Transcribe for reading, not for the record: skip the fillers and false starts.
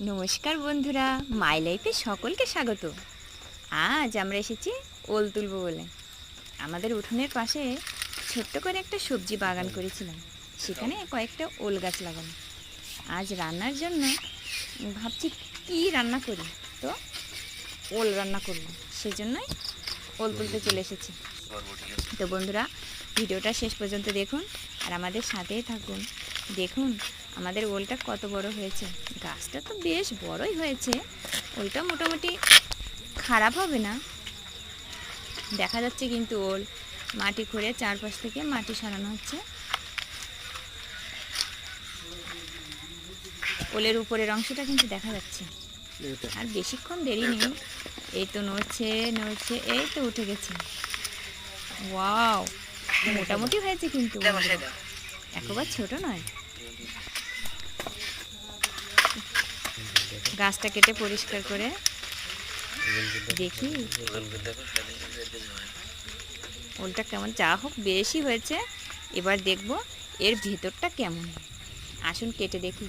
নমস্কার বন্ধুরা, মাই লাইফে সকলকে স্বাগত। আজ আমরা এসেছি ওল তুলব বলে। আমাদের উঠোনের পাশে ছোট্ট করে একটা সবজি বাগান করেছিলাম, সেখানে কয়েকটা ওল গাছ লাগানো। আজ রান্নার জন্য ভাবছি কি রান্না করি, তো ওল রান্না করব, সেজন্যই ওল তুলতে চলে এসেছি। তো বন্ধুরা, ভিডিওটা শেষ পর্যন্ত দেখুন আর আমাদের সাথেই থাকুন। দেখুন আমাদের ওলটা কত বড় হয়েছে। গাছটা তো বেশ বড়ই হয়েছে, ওলটা মোটামুটি খারাপ হবে না দেখা যাচ্ছে। কিন্তু ওল মাটি খুঁড়ে চারপাশ থেকে মাটি সরানো হচ্ছে। ওলের উপরের অংশটা কিন্তু দেখা যাচ্ছে। আর বেশিক্ষণ দেরি নেই, এই তো নড়ছে নড়ছে, এই তো উঠে গেছে। ওয়াও, মোটামুটি হয়েছে কিন্তু একবার ছোট নয়। গাছটা কেটে পরিষ্কার করে দেখি ওলটা কেমন। যা হোক বেশি হয়েছে, এবার দেখব এর ভেতরটা কেমন। আসুন কেটে দেখি।